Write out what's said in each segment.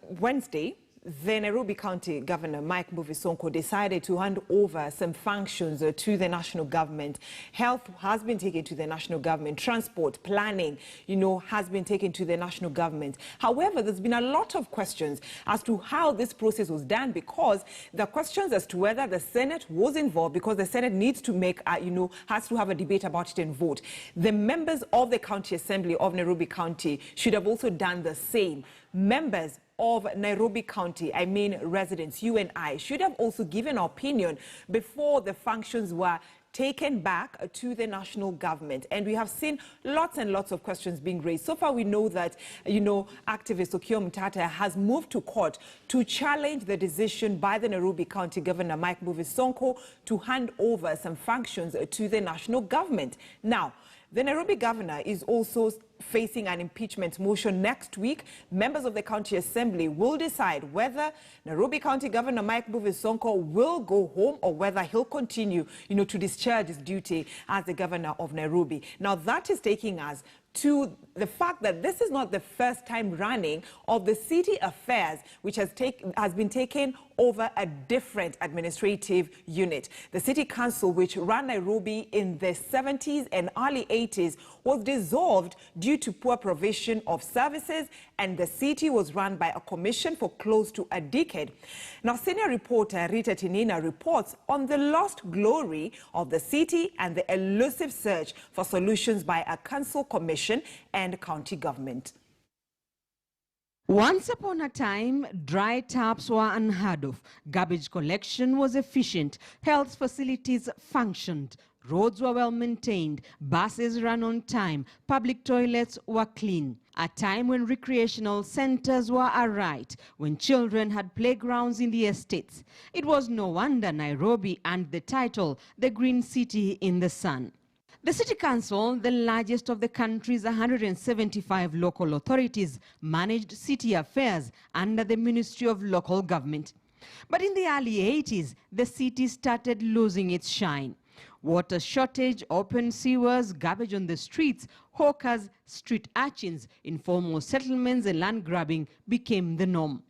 Wednesday, the Nairobi County Governor Mike Mbuvi Sonko decided to hand over some functions to the national government. Health has been taken to the national government. Transport, planning, has been taken to the national government. However, there's been a lot of questions as to how this process was done, because the questions as to whether the Senate was involved, because the Senate needs to make, has to have a debate about it and vote. The members of the County Assembly of Nairobi County should have also done the same. Members of Nairobi County, residents, you and I, should have also given our opinion before the functions were taken back to the national government. And we have seen lots and lots of questions being raised. So far, we know that, activist Okiya Mtata has moved to court to challenge the decision by the Nairobi County Governor Mike Mbuvi Sonko to hand over some functions to the national government. Now, the Nairobi governor is also facing an impeachment motion next week. Members of the County Assembly will decide whether Nairobi County Governor Mike Mbuvi Sonko will go home or whether he'll continue, to discharge his duty as the governor of Nairobi. Now, that is taking us to the fact that this is not the first time running of the city affairs, which has been taken over a different administrative unit. The city council, which ran Nairobi in the 70s and early 80s, was dissolved due to poor provision of services, and the city was run by a commission for close to a decade. Now, senior reporter Rita Tinina reports on the lost glory of the city and the elusive search for solutions by a council commission and county government. Once upon a time, dry taps were unheard of. Garbage collection was efficient. Health facilities functioned. Roads were well maintained. Buses ran on time. Public toilets were clean. A time when recreational centers were a right, when children had playgrounds in the estates. It was no wonder Nairobi earned the title, the Green City in the Sun. The City Council, the largest of the country's 175 local authorities, managed city affairs under the Ministry of Local Government. But in the early 80s, the city started losing its shine. Water shortage, open sewers, garbage on the streets, hawkers, street urchins, informal settlements and land grabbing became the norm.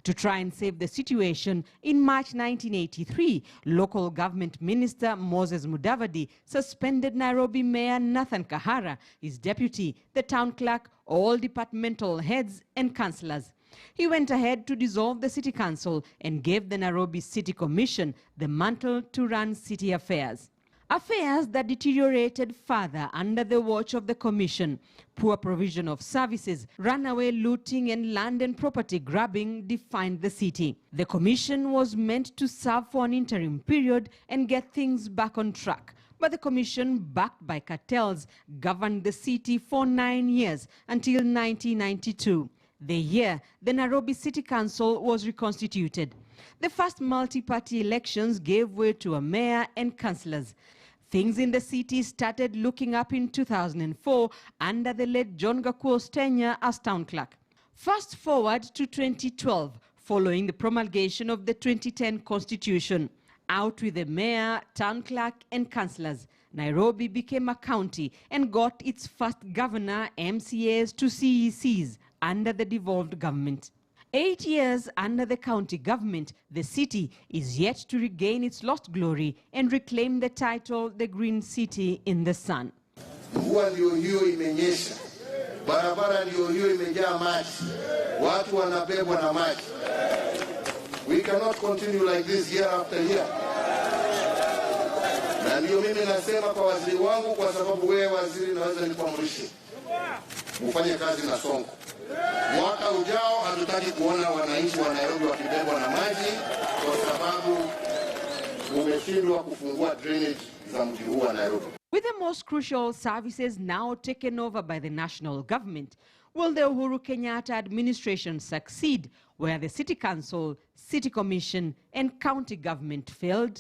To try and save the situation, in March 1983, local government minister Moses Mudavadi suspended Nairobi Mayor Nathan Kahara, his deputy, the town clerk, all departmental heads and councillors. He went ahead to dissolve the city council and gave the Nairobi City Commission the mantle to run city affairs. Affairs that deteriorated further under the watch of the commission. Poor provision of services, runaway looting and land and property grabbing defined the city. The commission was meant to serve for an interim period and get things back on track. But the commission, backed by cartels, governed the city for 9 years until 1992. The year the Nairobi City Council was reconstituted. The first multi-party elections gave way to a mayor and councillors. Things in the city started looking up in 2004 under the late John Gakuo's tenure as town clerk. Fast forward to 2012, following the promulgation of the 2010 Constitution. Out with the mayor, town clerk and councillors, Nairobi became a county and got its first governor, MCAs to CECs under the devolved government. 8 years under the county government, the city is yet to regain its lost glory and reclaim the title, the Green City in the Sun. Mvua ndio hiyo imenyesha, barabara ndio hiyo imejaa maji, watu wanabebwa na maji. We cannot continue like this year after year. Na ndio mimi nasema kwa waziri wangu, kwa sababu wewe waziri naweza nikuamrishe ufanye kazi na Sonko. Mwaka ujao hatutaki kuona wananchi wa Nairobi wakibebwa na maji kwa sababu umeshindwa kufungua drainage za mji huu wa Nairobi. With the most crucial services now taken over by the national government, will the Uhuru Kenyatta administration succeed where the City Council, City Commission and county government failed?